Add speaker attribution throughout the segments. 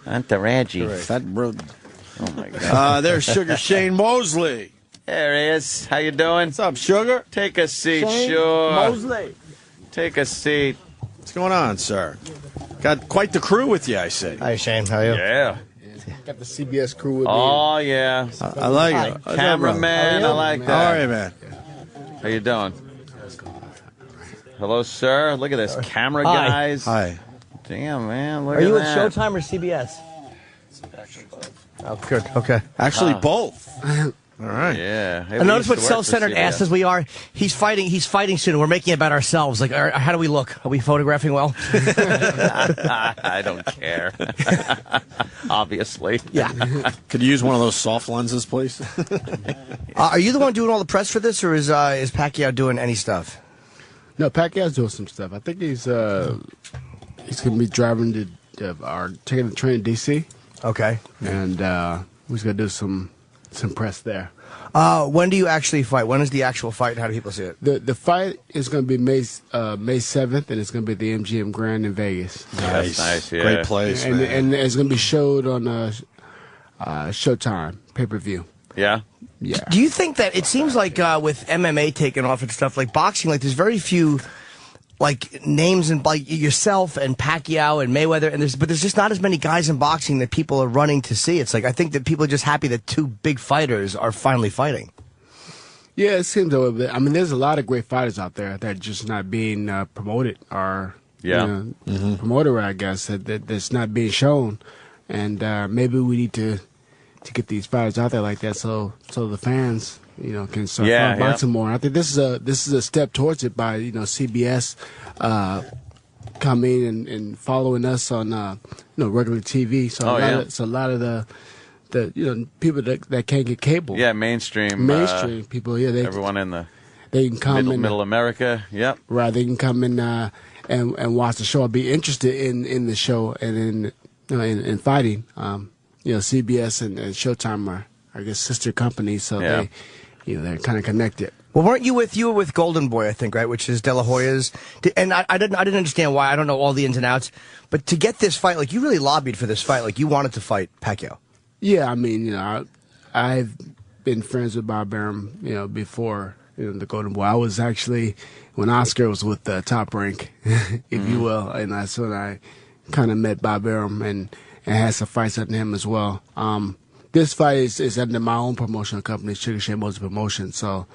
Speaker 1: Antaraji.
Speaker 2: Fat bro.
Speaker 1: Oh, my God.
Speaker 2: There's Sugar Shane Mosley.
Speaker 1: There he is. How you doing?
Speaker 2: What's up, Sugar?
Speaker 1: Take a seat,
Speaker 2: Shane
Speaker 1: sure.
Speaker 2: Mosley.
Speaker 1: Take a seat.
Speaker 2: What's going on, sir? Got quite the crew with you, I see.
Speaker 3: Hi, Shane. How are you?
Speaker 1: Yeah.
Speaker 4: Got the CBS crew with me.
Speaker 1: Oh, yeah.
Speaker 2: I like it.
Speaker 1: Cameraman, I like that.
Speaker 2: How are you, man?
Speaker 1: How you doing? Hello, sir. Look at this. Camera
Speaker 3: Hi.
Speaker 1: guys.
Speaker 2: Hi.
Speaker 1: Damn, man. Look
Speaker 3: Are
Speaker 1: at
Speaker 3: you at
Speaker 1: that.
Speaker 3: Showtime or CBS? Oh, good. Okay.
Speaker 2: Actually, both. All right.
Speaker 1: Yeah. Hey,
Speaker 3: I
Speaker 1: we
Speaker 3: notice
Speaker 1: used
Speaker 3: what
Speaker 1: to work for
Speaker 3: self-centered
Speaker 1: CBS.
Speaker 3: asses we are. He's fighting soon. We're making it about ourselves. Like, how do we look? Are we photographing well?
Speaker 1: I don't care. Obviously.
Speaker 3: Yeah.
Speaker 2: Could you use one of those soft lenses, please?
Speaker 3: Are you the one doing all the press for this, or is Pacquiao doing any stuff?
Speaker 4: No, Pacquiao's doing some stuff. I think he's going to be driving taking the train to D.C.
Speaker 3: Okay.
Speaker 4: And we're going to do some press there.
Speaker 3: When do you actually fight? When is the actual fight? How do people see it?
Speaker 4: The fight is going to be May 7th, and it's going to be at the MGM Grand in Vegas.
Speaker 1: That's nice, yeah.
Speaker 2: Great place,
Speaker 4: And,
Speaker 2: man.
Speaker 4: and it's going to be showed on Showtime pay-per-view.
Speaker 1: Yeah.
Speaker 4: Yeah.
Speaker 3: Do you think that it seems like with MMA taking off and stuff, like boxing, like there's very few like names and like yourself and Pacquiao and Mayweather, and there's just not as many guys in boxing that people are running to see. It's like I think that people are just happy that two big fighters are finally fighting.
Speaker 4: Yeah, it seems that way. I mean, there's a lot of great fighters out there that are just not being promoted or promoted, I guess, that's not being shown. And maybe we need to get these fighters out there like that so the fans, can start boxing more. I think this is a step towards it by, CBS coming and following us on regular TV. So a lot of the people that can't get cable.
Speaker 1: Yeah, mainstream
Speaker 4: people. Yeah,
Speaker 1: everyone in the
Speaker 4: they can come
Speaker 1: middle America. Yep.
Speaker 4: Right, they can come in and watch the show. I'll be interested in the show and in fighting. CBS and Showtime are, I guess, sister companies, so they're kind of connected.
Speaker 3: Well, weren't you were with Golden Boy, I think, right? Which is De La Hoya's. And I didn't understand why. I don't know all the ins and outs. But to get this fight, like you really lobbied for this fight, like you wanted to fight Pacquiao.
Speaker 4: Yeah, I mean, I've been friends with Bob Arum, before the Golden Boy. I was actually when Oscar was with Top Rank, if you will, and that's when I kind of met Bob Arum and had some fights under him as well. This fight is under my own promotional company, Sugar Shane Mosley Promotion. So,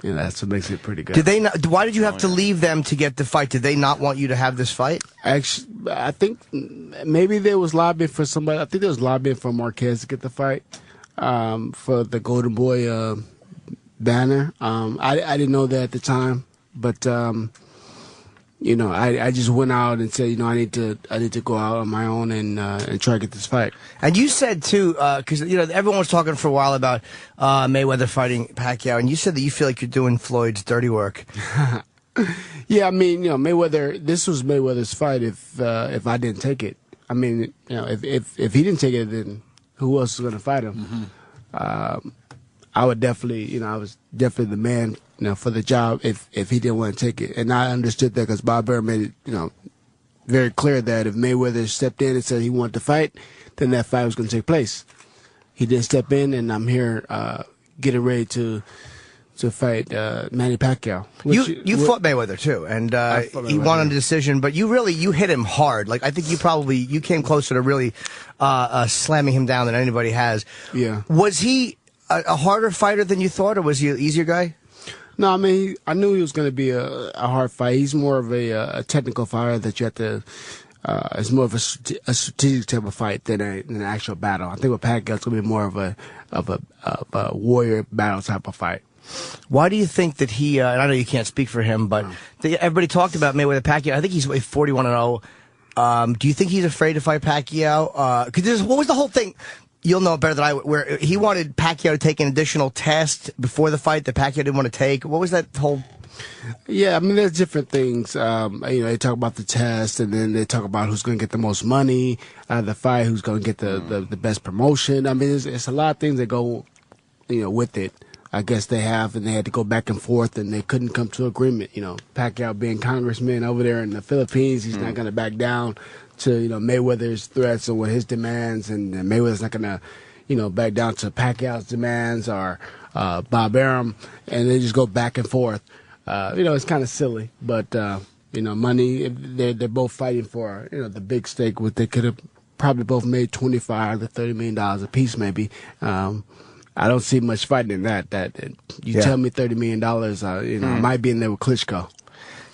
Speaker 4: that's what makes it pretty good.
Speaker 3: Did they not? Why did you have to leave them to get the fight? Did they not want you to have this fight?
Speaker 4: Actually, I think maybe there was lobbying for somebody. I think there was lobbying for Marquez to get the fight for the Golden Boy banner. I didn't know that at the time, but I just went out and said, I need to go out on my own and try to get this fight. And
Speaker 3: you said too, because everyone was talking for a while about Mayweather fighting Pacquiao, and you said that you feel like you're doing Floyd's dirty work.
Speaker 4: Yeah, I mean, Mayweather. This was Mayweather's fight. If I didn't take it, I mean, if he didn't take it, then who else was going to fight him? Mm-hmm. I would definitely, I was definitely the man, for the job if he didn't want to take it. And I understood that because Bob Arum made it, very clear that if Mayweather stepped in and said he wanted to fight, then that fight was going to take place. He didn't step in, and I'm here getting ready to fight Manny Pacquiao.
Speaker 3: You fought Mayweather too, and he won on the decision. But you hit him hard. Like I think you came closer to really slamming him down than anybody has.
Speaker 4: Yeah.
Speaker 3: Was he a harder fighter than you thought, or was he an easier guy?
Speaker 4: No, I mean, I knew he was going to be a hard fight. He's more of a technical fighter that you have to. It's more of a strategic type of fight than an actual battle. I think with Pacquiao, it's going to be more of a warrior battle type of fight.
Speaker 3: Why do you think that he? And I know you can't speak for him, but everybody talked about Mayweather Pacquiao. I think he's 41-0. Do you think he's afraid to fight Pacquiao? Because what was the whole thing? You'll know better than I. Where he wanted Pacquiao to take an additional test before the fight that Pacquiao didn't want to take. What was that whole?
Speaker 4: Yeah, I mean, there's different things. They talk about the test, and then they talk about who's going to get the most money out of the fight, who's going to get the best promotion. I mean, it's a lot of things that go, with it. I guess they had to go back and forth, and they couldn't come to agreement. Pacquiao being congressman over there in the Philippines, he's not going to back down Mayweather's threats or what his demands, and Mayweather's not gonna back down to Pacquiao's demands or Bob Arum, and they just go back and forth. It's kind of silly, but money. They're both fighting for the big stake. What they could have probably both made $25 to $30 million a piece, maybe. I don't see much fighting in that. You tell me $30 million, I might be in there with Klitschko.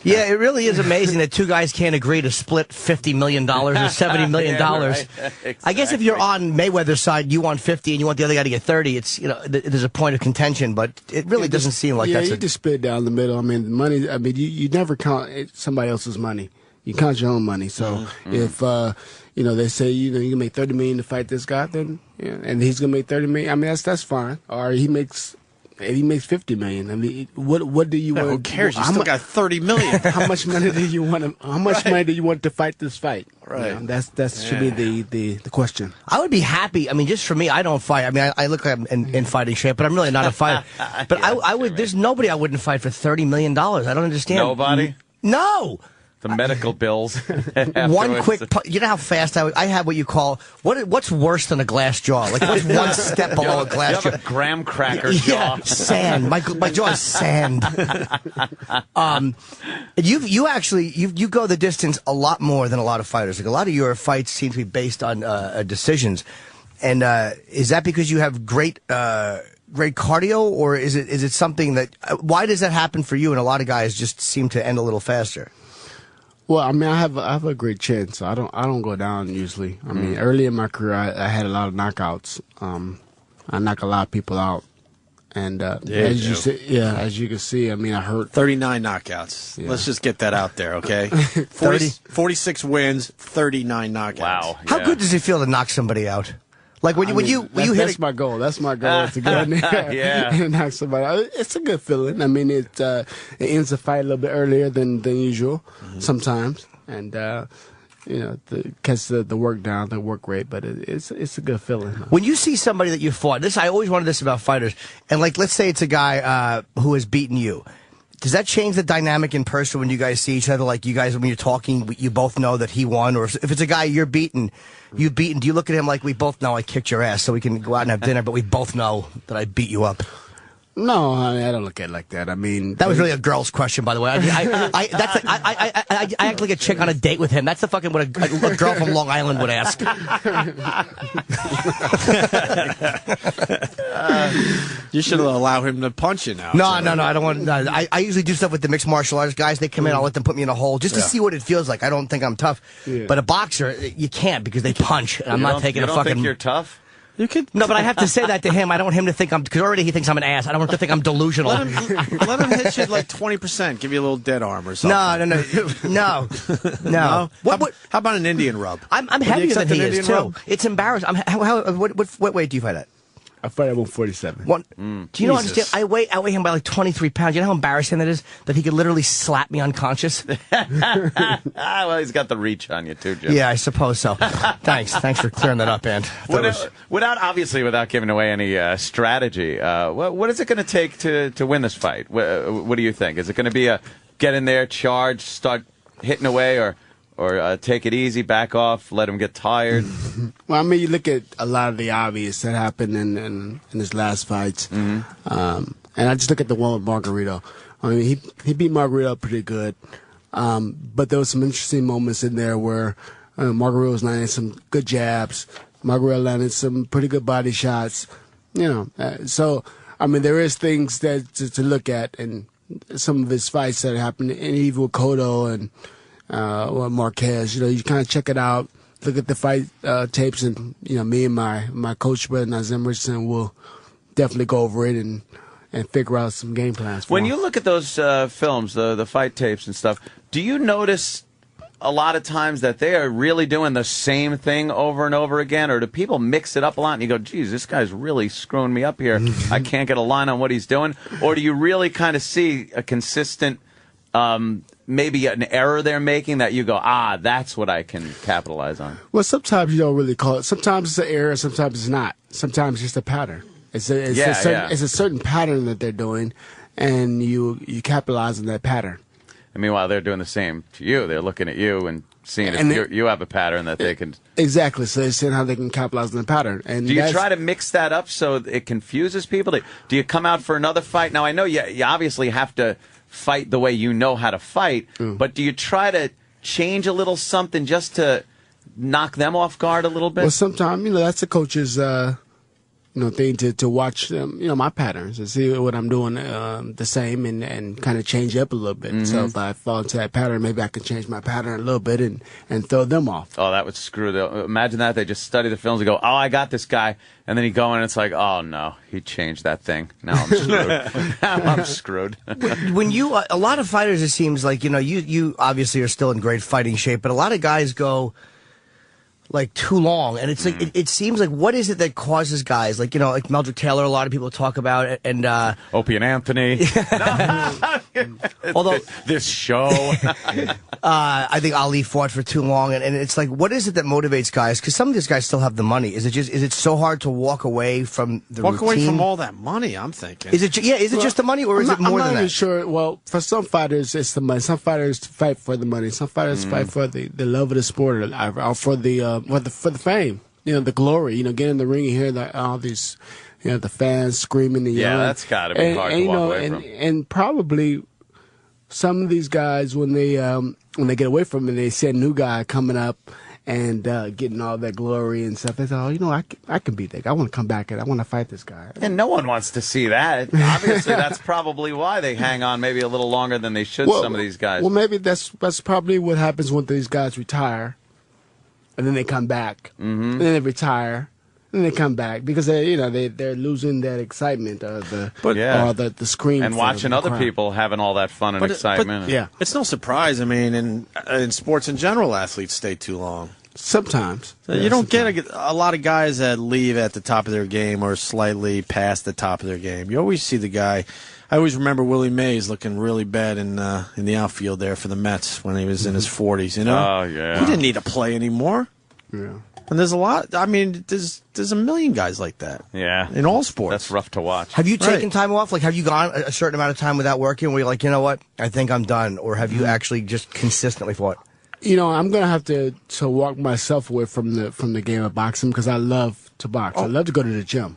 Speaker 3: Yeah, it really is amazing that two guys can't agree to split $50 million or $70 million.
Speaker 1: Right. Exactly.
Speaker 3: I guess if you're on Mayweather's side, you want 50 and you want the other guy to get 30. It's there's a point of contention, but it really doesn't seem like that's.
Speaker 4: You just split down the middle. I mean, money. I mean, you never count somebody else's money. You count your own money. So if they say you can make $30 million to fight this guy, then and he's gonna make $30 million. I mean, that's fine. Or he makes $50 million. I mean, what do you want?
Speaker 2: Who cares? You still got $30 million.
Speaker 4: How much money do you want? How much money do you want to fight this fight?
Speaker 2: Right.
Speaker 4: That should be the question.
Speaker 3: I would be happy. I mean, just for me, I don't fight. I mean, I look like I'm in fighting shape, but I'm really not a fighter. But I would. There's nobody I wouldn't fight for $30 million. I don't understand.
Speaker 1: Nobody?
Speaker 3: No.
Speaker 1: The medical bills.
Speaker 3: One quick, you know how fast I have what you call, what's worse than a glass jaw? Like, what's one step below a glass jaw?
Speaker 1: You have a graham cracker jaw.
Speaker 3: Yeah, sand. My jaw is sand. You go the distance a lot more than a lot of fighters. Like, a lot of your fights seem to be based on decisions. And is that because you have great cardio, or is it something that? Why does that happen for you? And a lot of guys just seem to end a little faster.
Speaker 4: Well, I mean, I have a great chin, so I don't go down usually. I mean, early in my career, I had a lot of knockouts. I knock a lot of people out, and as you can see, I mean, I hurt
Speaker 2: 39 knockouts. Yeah. Let's just get that out there, okay? 46 wins, 39 knockouts.
Speaker 1: Wow.
Speaker 3: How good does it feel to knock somebody out? Like when you hit.
Speaker 4: That's my goal. That's my goal to go in there and knock somebody out. It's a good feeling. I mean, it ends the fight a little bit earlier than usual sometimes, and catch the work down, the work rate. But it's a good feeling.
Speaker 3: When you see somebody that you fought, I always wanted this about fighters, and like let's say it's a guy who has beaten you. Does that change the dynamic in person when you guys see each other? Like you guys, when you're talking, you both know that he won? Or if it's a guy you've beaten, do you look at him like, we both know I kicked your ass, so we can go out and have dinner, but we both know that I beat you up?
Speaker 4: No, I don't look at it like that. I mean,
Speaker 3: that was really a girl's question, by the way. I act like a chick on a date with him. That's the fucking what a girl from Long Island would ask.
Speaker 2: You should allow him to punch you now.
Speaker 3: No, I don't want. No, I usually do stuff with the mixed martial arts guys. They come in, I'll let them put me in a hole just to see what it feels like. I don't think I'm tough, but a boxer, you can't because they punch. And I'm not taking a fucking.
Speaker 1: You don't think you're tough?
Speaker 2: You could.
Speaker 3: No, but I have to say that to him. I don't want him to think because already he thinks I'm an ass. I don't want him to think I'm delusional.
Speaker 2: Let him hit you like 20%. Give you a little dead arm or something.
Speaker 3: No.
Speaker 2: What? How about an Indian rub?
Speaker 3: I'm heavier than he is too.
Speaker 2: Rub?
Speaker 3: It's embarrassing. What weight do you fight at?
Speaker 4: I fight at 147.
Speaker 3: Do you know? Understand? I weigh him by like 23 pounds. You know how embarrassing that is? That he could literally slap me unconscious.
Speaker 1: Well, he's got the reach on you too, Jim.
Speaker 3: Yeah, I suppose so. Thanks for clearing that up, Ant.
Speaker 1: Without giving away any strategy, what is it going to take to win this fight? What do you think? Is it going to be a get in there, charge, start hitting away, or take it easy, back off, let him get tired?
Speaker 4: Well, I mean, you look at a lot of the obvious that happened in his last fights, and I just look at the one with Margarito. I mean, he beat Margarito up pretty good, but there was some interesting moments in there where Margarito was landing some good jabs, Margarito landed some pretty good body shots, so I mean, there is things that to look at in some of his fights that happened, and even with Cotto and Marquez, you kind of check it out, look at the fight tapes, and me and my coach brother Nazem Richardson will definitely go over it and figure out some game plans for
Speaker 1: When
Speaker 4: him.
Speaker 1: you look at those films, the fight tapes and stuff, do you notice a lot of times that they are really doing the same thing over and over again, or do people mix it up a lot and you go, geez, this guy's really screwing me up here, I can't get a line on what he's doing? Or do you really kind of see a consistent maybe an error they're making that you go, that's what I can capitalize on?
Speaker 4: Well, sometimes you don't really call it. Sometimes it's an error, sometimes it's not. Sometimes it's just a pattern. It's a certain pattern that they're doing, and you capitalize on that pattern.
Speaker 1: And meanwhile, they're doing the same to you. They're looking at you and seeing
Speaker 4: And
Speaker 1: if you have a pattern that they can.
Speaker 4: Exactly. So they're seeing how they can capitalize on the pattern. And
Speaker 1: Do you try to mix that up so it confuses people? Do you come out for another fight? Now, I know you obviously have to fight the way you know how to fight, but do you try to change a little something just to knock them off guard a little bit?
Speaker 4: Well, sometimes, that's the coach's thing to watch my patterns and see what I'm doing the same and kind of change up a little bit. So if I fall into that pattern, maybe I can change my pattern a little bit and throw them off.
Speaker 1: Oh, that would screw them. Imagine that. They just study the films and go, oh, I got this guy. And then you go in and it's like, oh, no, he changed that thing. Now I'm screwed. Now I'm screwed.
Speaker 3: When you, a lot of fighters, it seems like, you obviously are still in great fighting shape, but a lot of guys go like too long, and it's like it seems like, what is it that causes guys like like Meldrick Taylor, a lot of people talk about, and
Speaker 1: Opie and Anthony.
Speaker 3: Although
Speaker 1: this show,
Speaker 3: I think Ali fought for too long, and it's like, what is it that motivates guys? Because some of these guys still have the money. Is it so hard to walk away from the routine?
Speaker 2: Away from all that money? I'm thinking.
Speaker 3: Is it just the money, or is it more than that?
Speaker 4: I'm not even sure. Well, for some fighters, it's the money. Some fighters fight for the money. Some fighters fight for the love of the sport, or for the fame, the glory, get in the ring and hear all these, the fans screaming and yelling.
Speaker 1: Yeah, that's got to be hard to walk away from.
Speaker 4: And probably some of these guys, when they get away from it, they see a new guy coming up and getting all that glory and stuff. They say, oh, I can beat that guy. I want to come back and I want to fight this guy.
Speaker 1: And no one wants to see that. Obviously, that's probably why they hang on maybe a little longer than they should, some of these guys.
Speaker 4: Well, maybe that's probably what happens when these guys retire. And then they come back, and then they retire, and they come back because they're losing that excitement of the screen
Speaker 1: and watching other people having all that fun and excitement.
Speaker 2: But it's no surprise. I mean, in sports in general, athletes stay too long.
Speaker 4: Sometimes
Speaker 2: you don't get a lot of guys that leave at the top of their game or slightly past the top of their game. You always see the guy. I always remember Willie Mays looking really bad in the outfield there for the Mets when he was in his 40s.
Speaker 1: Oh yeah,
Speaker 2: he didn't need to play anymore.
Speaker 4: Yeah,
Speaker 2: and there's a lot. I mean, there's a million guys like that.
Speaker 1: Yeah,
Speaker 2: in all sports.
Speaker 1: That's rough to watch.
Speaker 3: Have you taken time off? Like, have you gone a certain amount of time without working where you're like, you know what, I think I'm done, or have you actually just consistently fought?
Speaker 4: I'm gonna have to walk myself away from the game of boxing because I love to box. I love to go to the gym.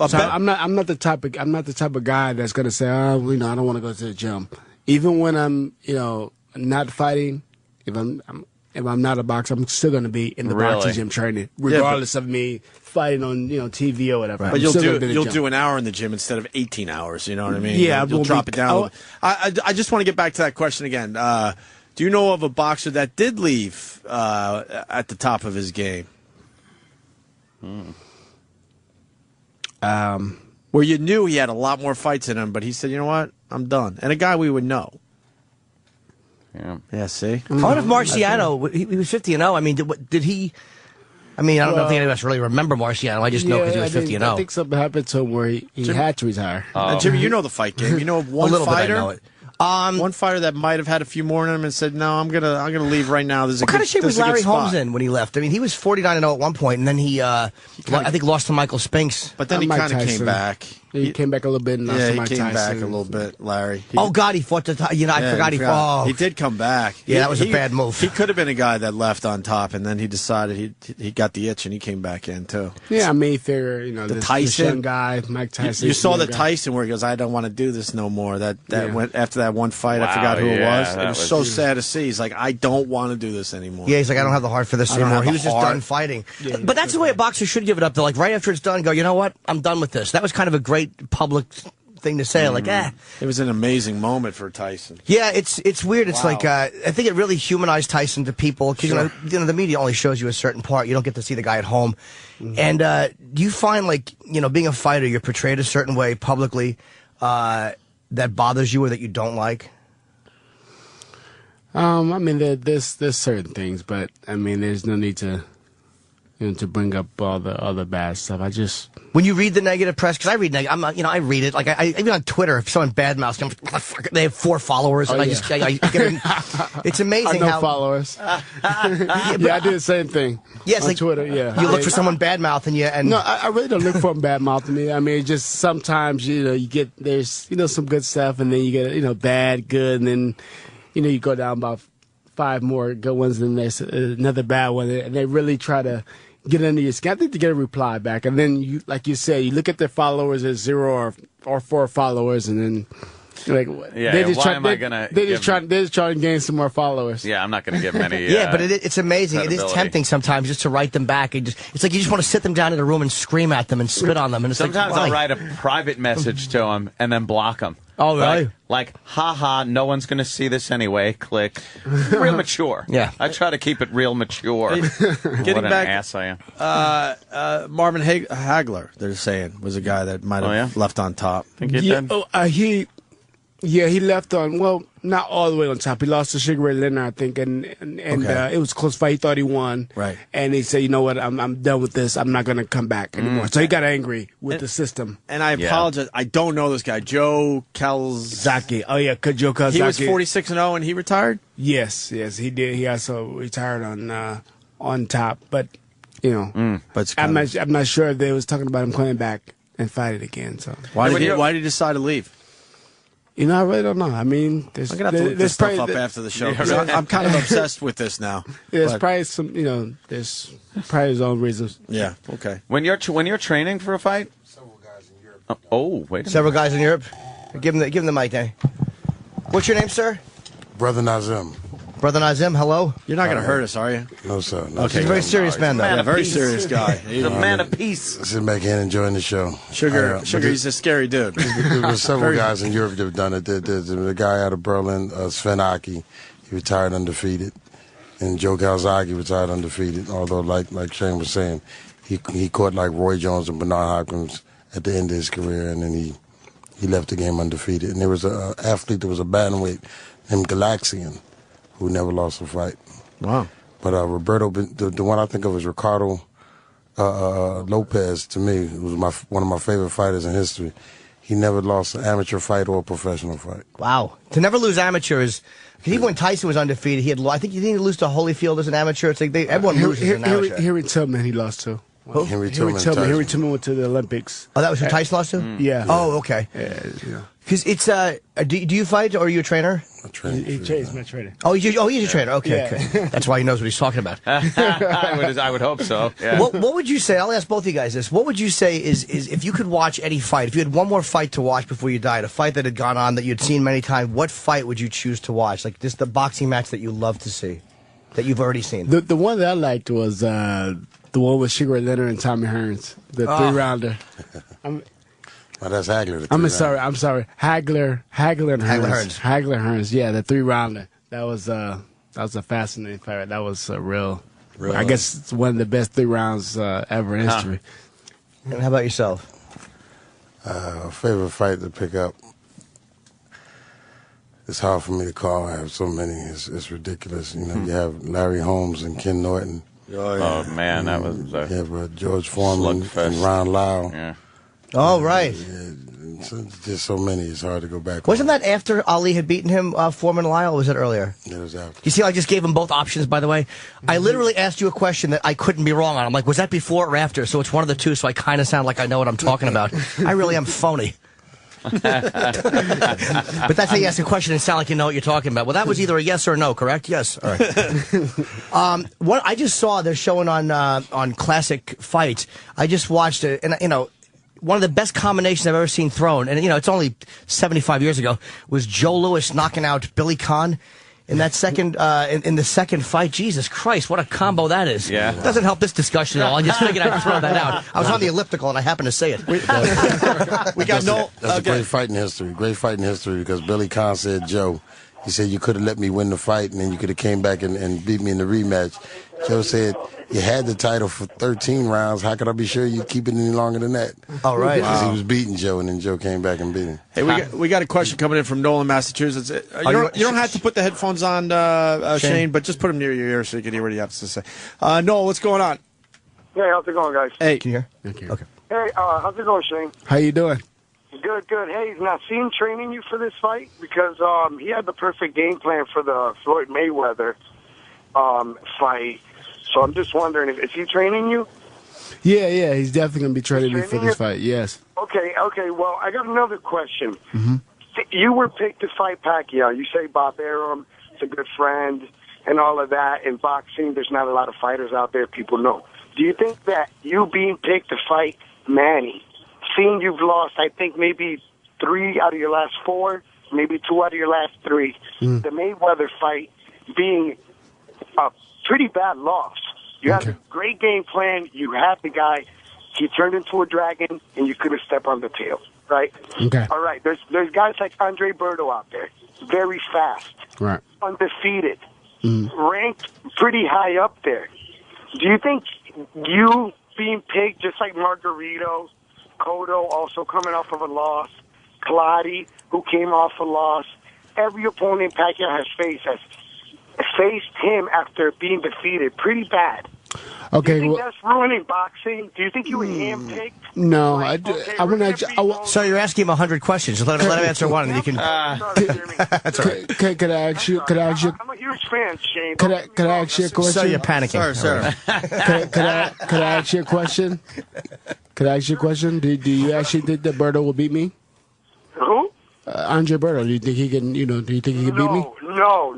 Speaker 4: So I'm not the type of guy that's gonna say, I don't want to go to the gym. Even when I'm not fighting, if I'm not a boxer, I'm still gonna be in the boxing gym training, regardless of me fighting on TV or whatever.
Speaker 2: Right. But you'll do an hour in the gym instead of 18 hours. You know what I mean?
Speaker 4: Yeah,
Speaker 2: you'll drop it down. I just want to get back to that question again. Do you know of a boxer that did leave at the top of his game? Where you knew he had a lot more fights in him, but he said, you know what, I'm done. And a guy we would know. Yeah, see?
Speaker 3: I wonder if Marciano, he was 50-0. I mean, did he... I mean, I don't know if any of us really remember Marciano. I just know because he was 50-0.
Speaker 4: I think something happened to him where he had to retire.
Speaker 2: Jimmy, you know the fight game. You know of one
Speaker 3: a little
Speaker 2: fighter?
Speaker 3: bit I know it.
Speaker 2: One fighter that might have had a few more in him and said, "No, I'm gonna leave right now."
Speaker 3: What kind of shape was Larry Holmes in when he left? I mean, he was 49-0 at one point, and then he I think lost to Michael Spinks.
Speaker 2: But then he kind of came back.
Speaker 4: He came back a little bit. And
Speaker 2: he came back a little bit, Larry.
Speaker 3: Oh God, he fought I forgot he fought.
Speaker 2: He did come back.
Speaker 3: Yeah, that was a bad move.
Speaker 2: He could have been a guy that left on top, and then he decided he got the itch and he came back in too.
Speaker 4: Yeah, I mean, figure
Speaker 2: the Tyson
Speaker 4: this young guy, Mike Tyson.
Speaker 2: You saw the Tyson where he goes, "I don't want to do this no more." That went after that one fight. I forgot who it was. It was so sad to see. He's like, "I don't want to do this anymore."
Speaker 3: Yeah, he's like, "I don't have the heart for this anymore." He was just done fighting. Yeah, but that's the way a boxer should give it up. Though, like right after it's done, go, "You know what? I'm done with this." That was kind of a great public thing to say.
Speaker 2: It was an amazing moment for Tyson.
Speaker 3: Yeah, it's weird. It's like I think it really humanized Tyson to people because the media only shows you a certain part. You don't get to see the guy at home. And do you find being a fighter, you're portrayed a certain way publicly that bothers you or that you don't like?
Speaker 4: I mean, there's certain things, but I mean, there's no need to bring up all the other bad stuff. I just
Speaker 3: when you read the negative press, because I read I read it. Like I even on Twitter, if someone badmouths them, they have 4 followers, and I get it's amazing how
Speaker 4: followers. Yeah, I do the same thing.
Speaker 3: Yes,
Speaker 4: on Twitter. Yeah,
Speaker 3: you look for someone badmouthing you, and
Speaker 4: no, I really don't look for them badmouthing me. I mean, just sometimes you get there's some good stuff, and then you get bad, good, and then you go down about 5 more good ones, and there's another bad one, and they really try to get under your skin. I think to get a reply back, and then you, like you said, you look at their followers as 0 or 4 followers, and then you're like,
Speaker 1: they're just trying
Speaker 4: to gain some more followers.
Speaker 1: Yeah, I'm not going to give many.
Speaker 3: Yeah, but it's amazing. It is tempting sometimes just to write them back. It's like you just want to sit them down in a room and scream at them and spit on them. And it's
Speaker 1: sometimes
Speaker 3: like,
Speaker 1: I'll write a private message to them and then block them.
Speaker 3: Oh, really?
Speaker 1: Like, haha, no one's going to see this anyway. Click. Real mature.
Speaker 3: Yeah.
Speaker 1: I try to keep it real mature.
Speaker 2: Getting back,
Speaker 1: ass I am.
Speaker 2: Marvin Hagler, they're saying, was a guy that might have left on top.
Speaker 1: Think he did?
Speaker 4: He left on, well, not all the way on top. He lost to Sugar Ray Leonard, I think, and it was a close fight. He thought he won.
Speaker 2: Right.
Speaker 4: And he said, you know what, I'm done with this. I'm not going to come back anymore. So he got angry with the system.
Speaker 2: And I apologize. I don't know this guy. Joe Calzaghe.
Speaker 4: Oh, yeah, Joe Calzaghe.
Speaker 2: He was 46-0 and he retired?
Speaker 4: Yes, he did. He also retired on top. But, you know, I'm not sure if they was talking about him coming back and fighting again. So
Speaker 2: why did he decide to leave?
Speaker 4: You know, I really don't know. I mean,
Speaker 2: I'm going to have to look this stuff up after the show. I'm kind of obsessed with this now.
Speaker 4: There's probably some, there's probably his own reasons.
Speaker 2: Yeah, okay.
Speaker 1: When you're training for a fight?
Speaker 5: Several guys in Europe.
Speaker 1: Oh, wait a minute.
Speaker 3: Several guys in Europe? Give him the mic, Danny. What's your name, sir?
Speaker 5: Brother Nazim.
Speaker 3: Brother Nazim, hello?
Speaker 2: You're not going to hurt us, are you?
Speaker 5: No, sir.
Speaker 3: Okay, he's a very serious man, though.
Speaker 1: Man
Speaker 2: Yeah,
Speaker 1: of
Speaker 2: very
Speaker 1: peace.
Speaker 2: serious guy.
Speaker 1: He's a man of peace.
Speaker 5: Sit back here and enjoying the show.
Speaker 2: Sugar, he's a scary dude.
Speaker 5: There were several guys in Europe that have done it. There's the guy out of Berlin, Sven Aki, he retired undefeated. And Joe Calzaghe retired undefeated. Although, like Shane was saying, he caught like Roy Jones and Bernard Hopkins at the end of his career, and then he left the game undefeated. And there was an athlete that was a bantamweight named Galaxian, who never lost a fight.
Speaker 2: Wow.
Speaker 5: But Roberto, the one I think of is Ricardo Lopez. To me, was one of my favorite fighters in history. He never lost an amateur fight or a professional fight.
Speaker 3: Wow. To never lose amateur is... Even when Tyson was undefeated, I think he didn't lose to Holyfield as an amateur. It's like everyone loses as an amateur.
Speaker 4: Henry Tillman, he lost to.
Speaker 3: Who?
Speaker 5: Henry Tillman.
Speaker 4: Henry Tillman went to the Olympics.
Speaker 3: Oh, that was who Tyson lost to?
Speaker 4: Yeah.
Speaker 3: Oh, okay.
Speaker 4: Yeah.
Speaker 3: Because it's... do you fight, or are you a trainer?
Speaker 4: He trains my trainer.
Speaker 3: Oh, he's a trainer. Okay, okay. That's why he knows what he's talking about.
Speaker 1: I would hope so. Yeah.
Speaker 3: What would you say? I'll ask both of you guys this. What would you say is if you could watch any fight, if you had one more fight to watch before you died, a fight that had gone on that you'd seen many times, what fight would you choose to watch? Like just the boxing match that you love to see, that you've already seen.
Speaker 4: The one that I liked was the one with Sugar Ray Leonard and Tommy Hearns, the 3-rounder.
Speaker 5: Oh, that's Hagler.
Speaker 4: I'm sorry. Hagler and Hearns.
Speaker 3: Hearns.
Speaker 4: Hagler Hearns. Yeah, the 3-rounder. That was a fascinating fight. That was a real. I guess it's one of the best 3 rounds ever in history.
Speaker 3: And how about yourself?
Speaker 5: Favorite fight to pick up. It's hard for me to call. I have so many. It's ridiculous. You have Larry Holmes and Ken Norton.
Speaker 1: Oh man, that was.
Speaker 5: You have George Foreman and Ron Lau.
Speaker 1: Yeah.
Speaker 3: Oh, right.
Speaker 5: Just so many. It's hard to go back.
Speaker 3: Wasn't that after Ali had beaten him, Foreman and Lyle, or was it earlier?
Speaker 5: It was after.
Speaker 3: You see, I just gave him both options, by the way. I literally asked you a question that I couldn't be wrong on. I'm like, was that before or after? So it's one of the two, so I kind of sound like I know what I'm talking about. I really am phony. But that's how you ask a question and sound like you know what you're talking about. Well, that was either a yes or a no, correct? Yes. All right. What I just saw, they're showing on Classic Fights. I just watched it, and one of the best combinations I've ever seen thrown, and it's only 75 years ago, was Joe Louis knocking out Billy Conn in that second in the second fight. Jesus Christ, what a combo that is!
Speaker 1: Yeah,
Speaker 3: doesn't help this discussion at all. I just figured I'd throw that out. I was on the elliptical and I happened to say it. We got no.
Speaker 5: That's a great fight in history. Great fight in history because Billy Conn said, Joe, he said you could have let me win the fight and then you could have came back and beat me in the rematch. Joe said, you had the title for 13 rounds. How could I be sure you'd keep it any longer than that?
Speaker 3: All right.
Speaker 5: Because he was beating Joe, and then Joe came back and beat him.
Speaker 2: Hey, we got a question coming in from Nolan, Massachusetts. You don't have to put the headphones on, Shane, but just put them near your ear so you can hear what he has to say. Noel, what's going on?
Speaker 6: Hey, how's it going, guys?
Speaker 2: Hey.
Speaker 3: Can you hear?
Speaker 4: Okay.
Speaker 6: Hey, how's it going, Shane?
Speaker 4: How you doing?
Speaker 6: Good. Hey, now seeing training you for this fight because he had the perfect game plan for the Floyd Mayweather fight. So I'm just wondering, is he training you?
Speaker 4: Yeah, he's definitely going to be training me for this fight, yes.
Speaker 6: Okay, well, I got another question.
Speaker 4: Mm-hmm.
Speaker 6: You were picked to fight Pacquiao. You say Bob Arum is a good friend, and all of that. In boxing, there's not a lot of fighters out there people know. Do you think that you being picked to fight Manny, seeing you've lost, I think maybe 3 out of your last 4, maybe 2 out of your last 3, the Mayweather fight being a pretty bad loss. You had a great game plan. You had the guy. He turned into a dragon, and you couldn't step on the tail, right?
Speaker 4: Okay.
Speaker 6: All right. There's guys like Andre Berto out there, very fast,
Speaker 4: Right.
Speaker 6: undefeated, ranked pretty high up there. Do you think you being picked, just like Margarito, Cotto also coming off of a loss, Claudio, who came off a loss, every opponent Pacquiao has faced him after being defeated pretty bad.
Speaker 4: Okay.
Speaker 6: Do you think
Speaker 4: Well,
Speaker 6: that's ruining boxing? Do you think you were handpicked?
Speaker 4: no,
Speaker 6: Like,
Speaker 4: I
Speaker 6: we're
Speaker 4: want
Speaker 6: gonna
Speaker 4: to.
Speaker 6: be
Speaker 3: So you're asking him 100 questions. Just let him answer one, and you can.
Speaker 6: Sorry, Jeremy.
Speaker 3: That's all right.
Speaker 4: Could I ask you? Could I ask you?
Speaker 6: I'm a huge fan, Shane.
Speaker 4: Could I ask you a question?
Speaker 3: So you're panicking.
Speaker 2: Sir.
Speaker 4: Could I ask you a question? Could I ask you a question? Do you actually think that Berto will beat me?
Speaker 6: Who?
Speaker 4: Andre Berto. Do you think he can? Do you think he can beat me?
Speaker 6: No.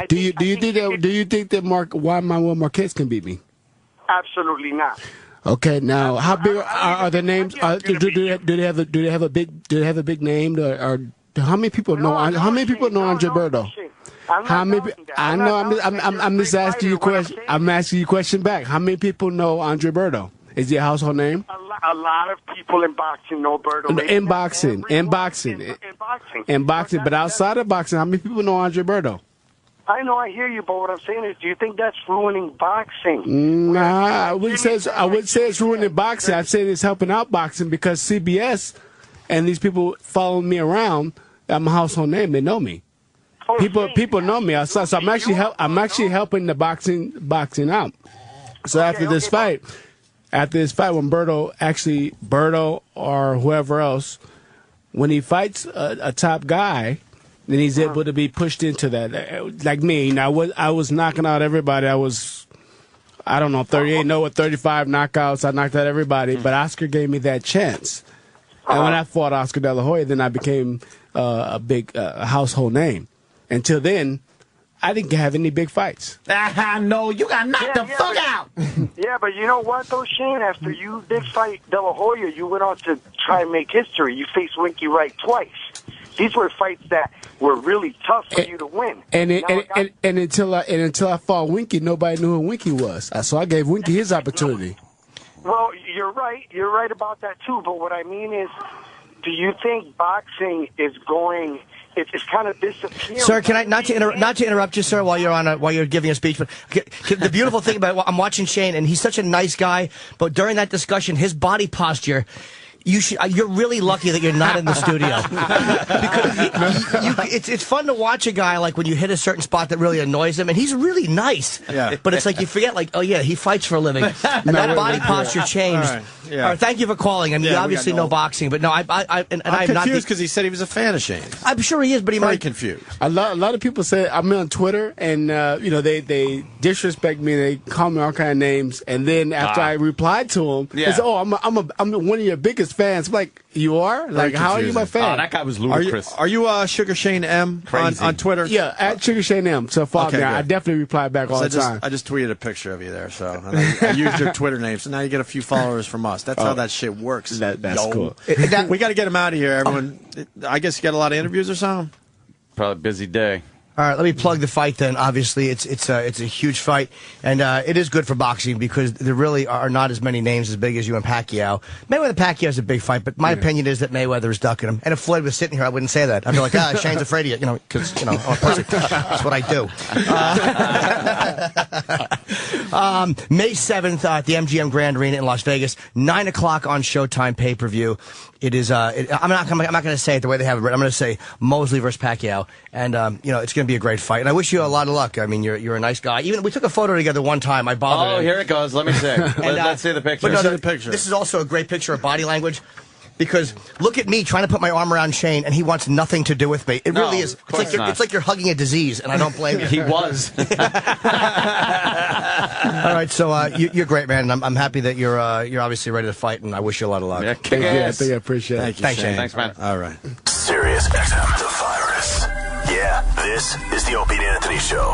Speaker 4: Do you think that Juan Manuel Marquez can beat me?
Speaker 6: Absolutely not.
Speaker 4: Okay, now how big are the names? Do they have a big name? Or how many people know? How many people know Andre Berto? How many? I know. I'm just asking you a question. I'm asking you a question back. How many people know Andre Berto? Is he a household name?
Speaker 6: A lot of people in boxing know Berto.
Speaker 4: In boxing. But outside of boxing, how many people know Andre Berto?
Speaker 6: I know, I hear you, but what I'm saying is, do you think that's ruining boxing?
Speaker 4: Nah, I wouldn't say it's ruining boxing. I'd say it's helping out boxing because CBS and these people following me around. I'm a household name. They know me. People know me outside. So I'm actually helping the boxing out. So after this fight, when Berto or whoever else, when he fights a top guy, then he's able to be pushed into that. Like me, I was knocking out everybody. I was, 38, 35 knockouts. I knocked out everybody, but Oscar gave me that chance. And when I fought Oscar De La Hoya, then I became a big household name. Until then, I didn't have any big fights.
Speaker 1: No, you got knocked the fuck out.
Speaker 6: Yeah, but you know what, though, Shane? After you did fight De La Hoya, you went on to try and make history. You faced Winky Wright twice. These were fights that were really tough for you to win.
Speaker 4: And until I fought Winky, nobody knew who Winky was. So I gave Winky his opportunity.
Speaker 6: Well, you're right. You're right about that too. But what I mean is, do you think boxing is going? It's kind of disappearing.
Speaker 3: Sir, can I not to interrupt you, sir, while you're giving a speech? But the beautiful thing about I'm watching Shane, and he's such a nice guy. But during that discussion, his body posture. You're really lucky that you're not in the studio. Because it's fun to watch a guy like when you hit a certain spot that really annoys him, and he's really nice. Yeah. But it's like you forget, like, oh yeah, he fights for a living, and that body posture changed. All right. Yeah. Thank you for calling. I mean, you obviously know boxing, but no, I'm
Speaker 2: confused because he said he was a fan of Shane.
Speaker 3: I'm sure he is, but he might
Speaker 2: confused.
Speaker 4: A lot of people say I'm on Twitter, and they disrespect me. They call me all kind of names, and then after I replied to them, they say, "Oh, I'm one of your biggest fans." I'm like, you are? Like, how are you my fan?
Speaker 1: Oh, that guy was ludicrous.
Speaker 2: Are you Sugar Shane M on Twitter?
Speaker 4: Yeah, at Sugar Shane M. So follow me. I definitely reply back all the time.
Speaker 2: I just tweeted a picture of you there, so I used your Twitter name, so now you get a few followers from us. That's how that shit works.
Speaker 4: That's cool.
Speaker 2: We got to get him out of here, everyone. I guess you got a lot of interviews or something?
Speaker 1: Probably a busy day.
Speaker 3: All right, let me plug the fight then. Obviously, it's a huge fight, and it is good for boxing because there really are not as many names as big as you and Pacquiao. Mayweather-Pacquiao is a big fight, but my opinion is that Mayweather is ducking him. And if Floyd was sitting here, I wouldn't say that. I'd be like, Shane's afraid of you, because I'm a pussy. That's what I do. May 7th at the MGM Grand Arena in Las Vegas, 9 o'clock on Showtime pay-per-view. It is. I'm not going to say it the way they have it written. I'm going to say Mosley versus Pacquiao, and it's going to be a great fight. And I wish you a lot of luck. I mean, you're a nice guy. Even we took a photo together one time. I bothered him.
Speaker 1: Oh, here it goes. Let me see. Let's see the picture.
Speaker 3: But no, this is also a great picture of body language. Because look at me trying to put my arm around Shane, and he wants nothing to do with me. It really is. It's like you're hugging a disease, and I don't blame you.
Speaker 1: He was.
Speaker 3: All right, so you're great, man. And I'm happy that you're obviously ready to fight, and I wish you a lot of luck.
Speaker 1: Yeah,
Speaker 4: I think I appreciate it.
Speaker 3: Thanks, Shane.
Speaker 1: Thanks, man.
Speaker 2: All right.
Speaker 7: Sirius XM, the virus. Yeah, this is the Opie and Anthony Show.